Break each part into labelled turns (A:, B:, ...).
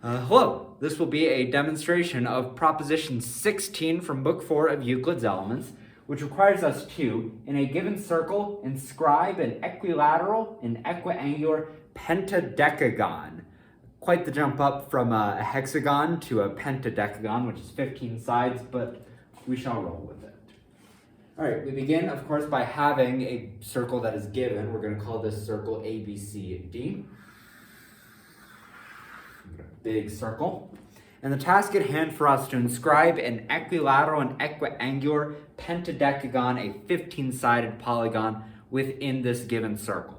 A: Hello, this will be a demonstration of proposition 16 from book 4 of Euclid's Elements, which requires us to, in a given circle, inscribe an equilateral and equiangular pentadecagon. Quite the jump up from a hexagon to a pentadecagon, which is 15 sides, but we shall roll with it. All right, we begin, of course, by having a circle that is given. We're going to call this circle A, B, C, D. Big circle. And the task at hand for us to inscribe an equilateral and equiangular pentadecagon, a 15-sided polygon, within this given circle.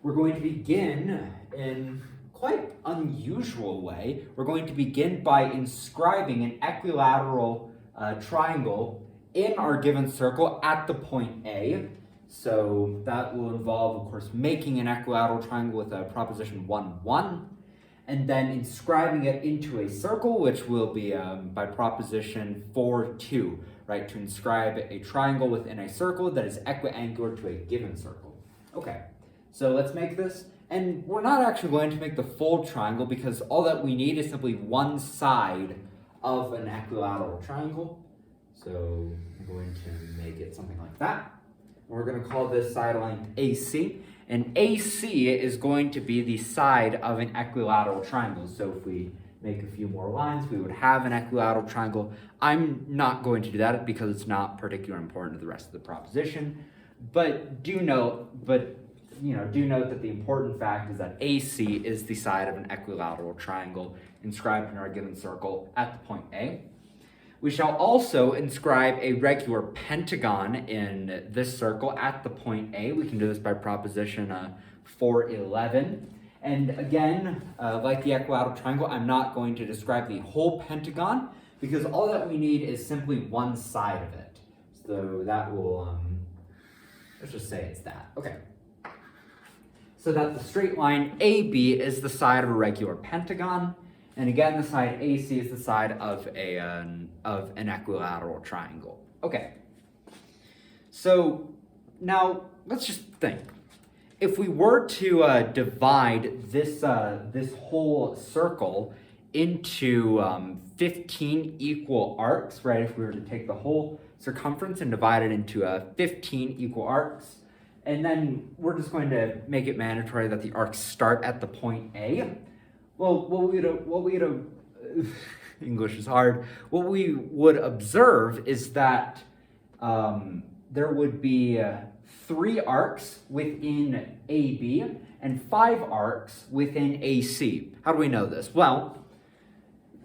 A: We're going to begin in quite unusual way. We're going to begin by inscribing an equilateral triangle in our given circle at the point A. So that will involve, of course, making an equilateral triangle with a proposition 1, and then inscribing it into a circle, which will be by proposition 4, right? To inscribe a triangle within a circle that is equiangular to a given circle. Okay, so let's make this. And we're not actually going to make the full triangle because all that we need is simply one side of an equilateral triangle. So I'm going to make it something like that. We're going to call this side length AC. And AC is going to be the side of an equilateral triangle. So if we make a few more lines, we would have an equilateral triangle. I'm not going to do that because it's not particularly important to the rest of the proposition. But do note that the important fact is that AC is the side of an equilateral triangle inscribed in our given circle at the point A. We shall also inscribe a regular pentagon in this circle at the point A. We can do this by proposition 4.11. And again, like the equilateral triangle, I'm not going to describe the whole pentagon because all that we need is simply one side of it. So that will, let's just say it's that. Okay. So that the straight line AB is the side of a regular pentagon. And again, the side AC is the side of an equilateral triangle. Okay. So now let's just think. If we were to divide this whole circle into 15 equal arcs, right? If we were to take the whole circumference and divide it into 15 equal arcs, and then we're just going to make it mandatory that the arcs start at the point A. Well, English is hard. What we would observe is that there would be 3 arcs within AB and 5 arcs within AC. How do we know this? Well,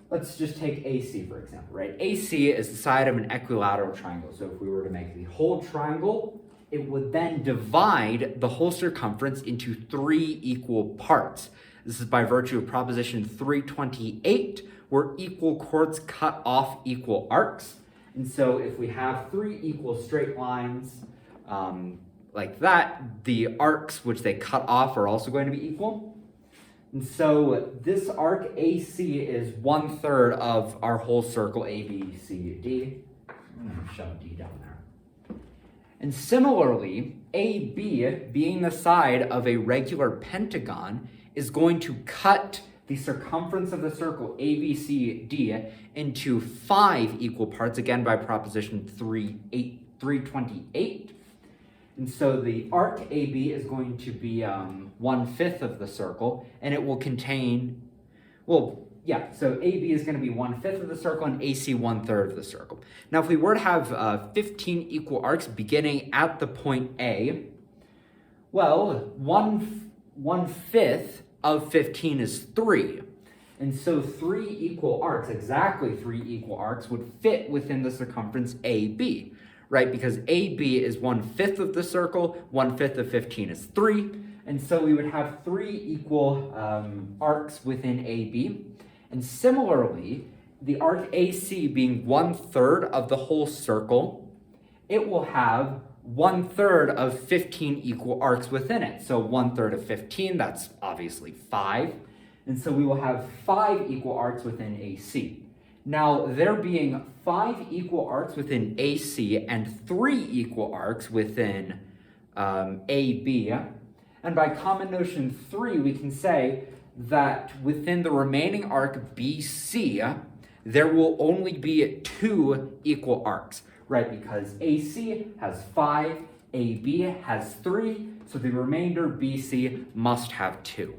A: let's just take AC, for example, right? AC is the side of an equilateral triangle. So if we were to make the whole triangle, it would then divide the whole circumference into 3 equal parts. This is by virtue of proposition 328, where equal chords cut off equal arcs. And so if we have 3 equal straight lines like that, the arcs which they cut off are also going to be equal. And so this arc AC is 1/3 of our whole circle ABCD. I'm going to shove D down there. And similarly, AB, being the side of a regular pentagon, is going to cut the circumference of the circle ABCD into 5 equal parts, again by proposition 328. And so the arc AB is going to be 1/5 of the circle, and it will contain, so AB is going to be 1/5 of the circle and AC 1/3 of the circle. Now, if we were to have 15 equal arcs beginning at the point A, well, 1/5 of 15 is 3. And so 3 equal arcs, exactly 3 equal arcs, would fit within the circumference AB, right? Because AB is 1/5 of the circle, 1/5 of 15 is 3. And so we would have 3 equal arcs within AB. And similarly, the arc AC being 1/3 of the whole circle, it will have 1/3 of 15 equal arcs within it. So 1/3 of 15, that's obviously 5. And so we will have 5 equal arcs within AC. Now, there being 5 equal arcs within AC and 3 equal arcs within AB, and by common notion 3, we can say that within the remaining arc BC, there will only be 2 equal arcs, right? Because AC has 5, AB has 3, so the remainder BC must have 2.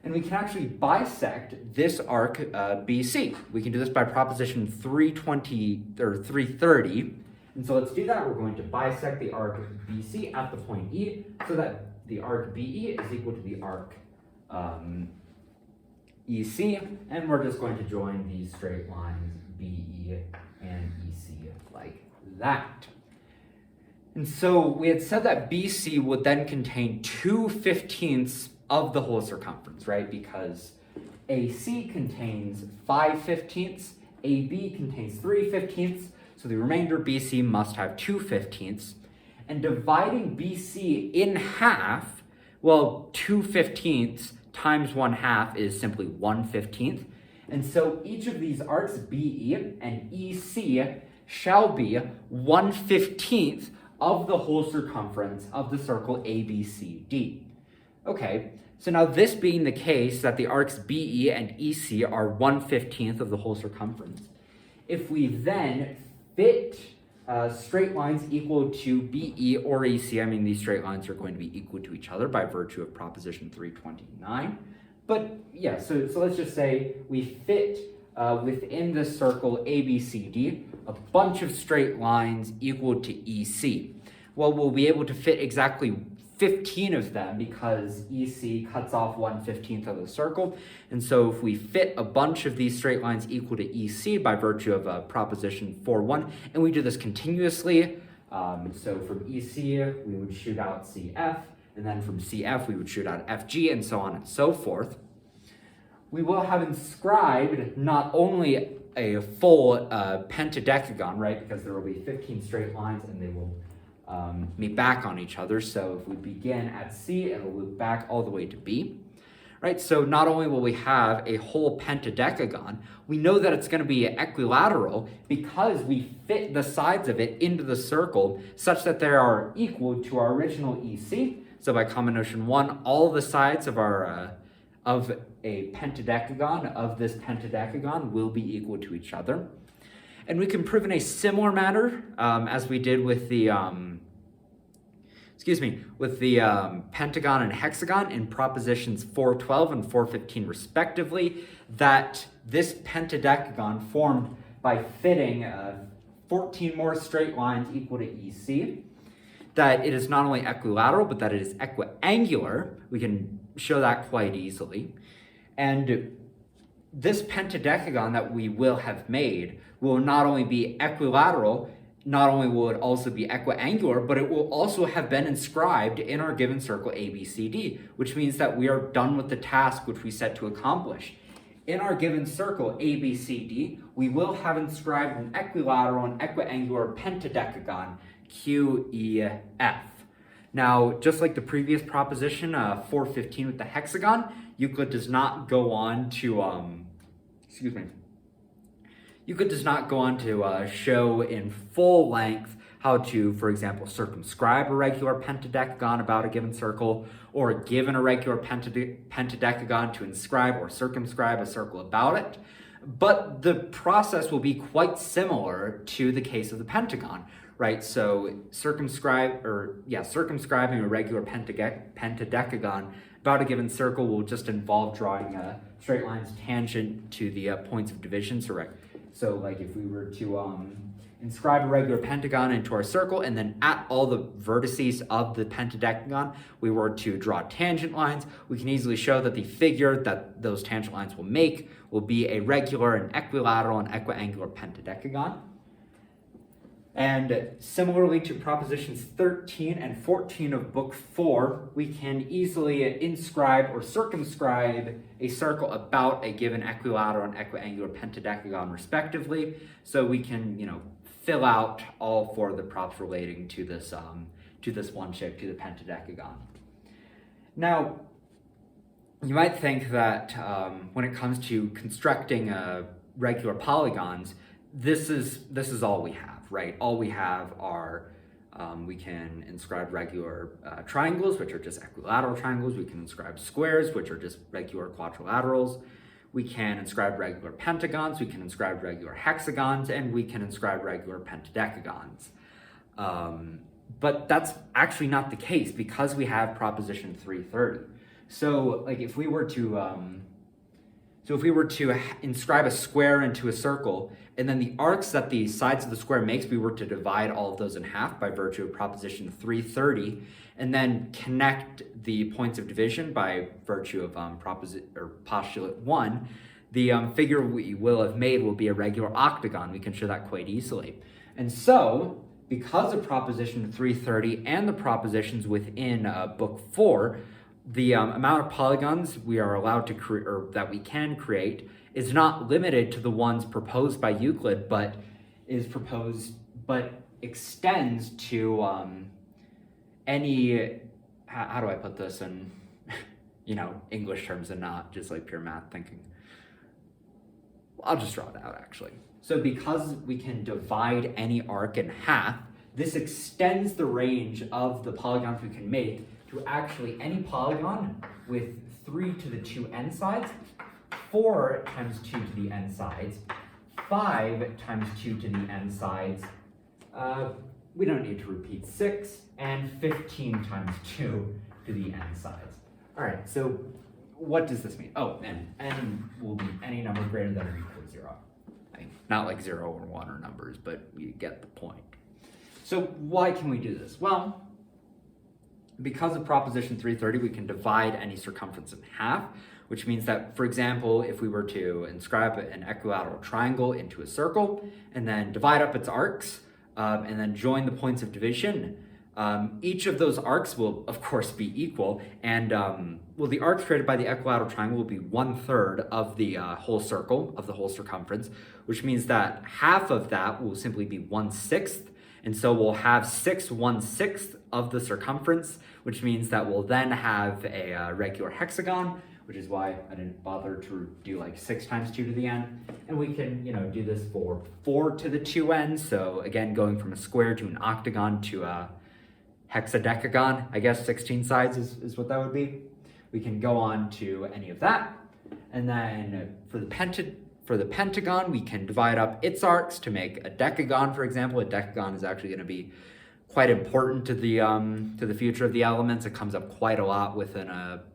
A: And we can actually bisect this arc BC. We can do this by proposition 320 or 330. And so let's do that. We're going to bisect the arc BC at the point E so that the arc BE is equal to the arc EC, and we're just going to join these straight lines BE and EC like that. And so we had said that BC would then contain 2/15 of the whole circumference, right? Because AC contains 5/15, AB contains 3/15, so the remainder BC must have 2/15. And dividing BC in half, well, 2/15 times 1/2 is simply 1/15. And so each of these arcs, BE and EC, shall be 1/15 of the whole circumference of the circle ABCD. Okay, so now this being the case that the arcs BE and EC are 1/15 of the whole circumference, if we then fit straight lines equal to BE or EC, I mean, these straight lines are going to be equal to each other by virtue of proposition 329. But yeah, so let's just say we fit within the circle ABCD a bunch of straight lines equal to EC. Well, we'll be able to fit exactly 15 of them because EC cuts off 1/15 of the circle. And so if we fit a bunch of these straight lines equal to EC by virtue of proposition 4.1, and we do this continuously, so from EC we would shoot out CF, and then from CF we would shoot out FG, and so on and so forth, we will have inscribed not only a full pentadecagon, right, because there will be 15 straight lines and they will meet back on each other. So if we begin at C, it'll loop back all the way to B, right? So not only will we have a whole pentadecagon, we know that it's going to be equilateral because we fit the sides of it into the circle such that they are equal to our original EC. So by common notion 1, all the sides of our of a pentadecagon, of this pentadecagon, will be equal to each other. And we can prove in a similar manner as we did with the pentagon and hexagon in propositions 4.12 and 4.15 respectively, that this pentadecagon formed by fitting 14 more straight lines equal to EC, that it is not only equilateral, but that it is equiangular. We can show that quite easily. And this pentadecagon that we will have made will not only be equilateral, not only will it also be equiangular, but it will also have been inscribed in our given circle ABCD, which means that we are done with the task which we set to accomplish. In our given circle ABCD, we will have inscribed an equilateral and equiangular pentadecagon QEF. Now, just like the previous proposition, 4.15 with the hexagon, Euclid does not go on to show in full length how to, for example, circumscribe a regular pentadecagon about a given circle, or given a regular pentadecagon to inscribe or circumscribe a circle about it. But the process will be quite similar to the case of the pentagon, right? So circumscribing a regular pentadecagon about a given circle will just involve drawing straight lines tangent to the points of division. So like if we were to inscribe a regular pentagon into our circle, and then at all the vertices of the pentadecagon, we were to draw tangent lines, we can easily show that the figure that those tangent lines will make will be a regular, an equilateral, and equiangular pentadecagon. And similarly to propositions 13 and 14 of book 4, we can easily inscribe or circumscribe a circle about a given equilateral and equiangular pentadecagon respectively. So we can, fill out all 4 of the props relating to this one shape, to the pentadecagon. Now, you might think that when it comes to constructing regular polygons, this is all we have, right? All we have are We can inscribe regular triangles, which are just equilateral triangles. We can inscribe squares, which are just regular quadrilaterals. We can inscribe regular pentagons, we can inscribe regular hexagons, and we can inscribe regular pentadecagons. But that's actually not the case because we have proposition 330. So like if we were to inscribe a square into a circle, and then the arcs that the sides of the square makes, we were to divide all of those in half by virtue of proposition 330, and then connect the points of division by virtue of postulate 1, the figure we will have made will be a regular octagon. We can show that quite easily. And so, because of proposition 330 and the propositions within book 4, the amount of polygons we are allowed to create, or that we can create, is not limited to the ones proposed by Euclid, but extends to any, how do I put this in, English terms and not just like pure math thinking. I'll just draw it out actually. So because we can divide any arc in half, this extends the range of the polygons we can make to actually any polygon with 3 to the 2 end sides, 4 times 2 to the end sides, 5 times 2 to the end sides, we don't need to repeat 6, and 15 times 2 to the end sides. All right, so what does this mean? Oh, and n will be any number greater than or equal to 0. I mean, not like 0 or 1 or numbers, but you get the point. So why can we do this? Well, because of proposition 330, we can divide any circumference in half, which means that, for example, if we were to inscribe an equilateral triangle into a circle and then divide up its arcs and then join the points of division, each of those arcs will, of course, be equal. And the arcs created by the equilateral triangle will be 1/3 of the whole circle, of the whole circumference, which means that half of that will simply be 1/6. And so we'll have 6/1/6 of the circumference, which means that we'll then have a regular hexagon, which is why I didn't bother to do like 6 times 2 to the n. And we can, do this for 4 to the 2 ends. So again, going from a square to an octagon to a hexadecagon, I guess 16 sides is what that would be. We can go on to any of that. And then for the pentagon, we can divide up its arcs to make a decagon, for example. A decagon is actually going to be quite important to the future of the elements. It comes up quite a lot within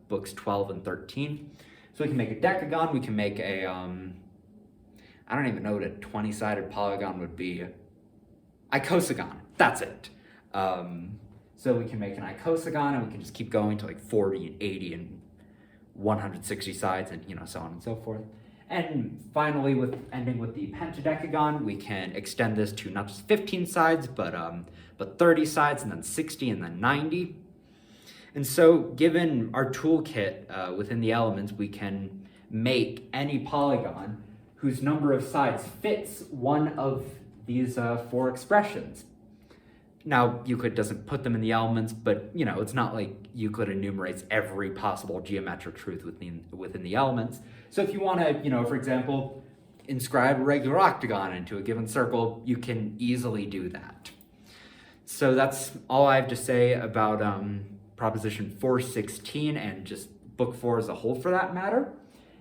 A: books 12 and 13. So we can make a decagon. We can make a, I don't even know what a 20-sided polygon would be. Icosagon, that's it. So we can make an icosagon, and we can just keep going to like 40 and 80 and 160 sides, and so on and so forth. And finally, ending with the pentadecagon, we can extend this to not just 15 sides, but 30 sides, and then 60, and then 90. And so, given our toolkit within the elements, we can make any polygon whose number of sides fits one of these 4 expressions. Now, Euclid doesn't put them in the elements, but it's not like Euclid enumerates every possible geometric truth within the elements. So if you want to, for example, inscribe a regular octagon into a given circle, you can easily do that. So that's all I have to say about proposition 416 and just book 4 as a whole for that matter.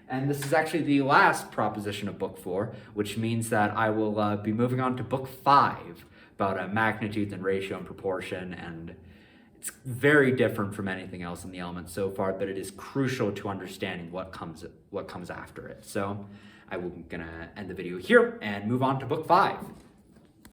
A: And this is actually the last proposition of book 4, which means that I will be moving on to book 5 about magnitudes and ratio and proportion, and it's very different from anything else in the elements so far, but it is crucial to understanding what comes after it. So I'm gonna end the video here and move on to book 5.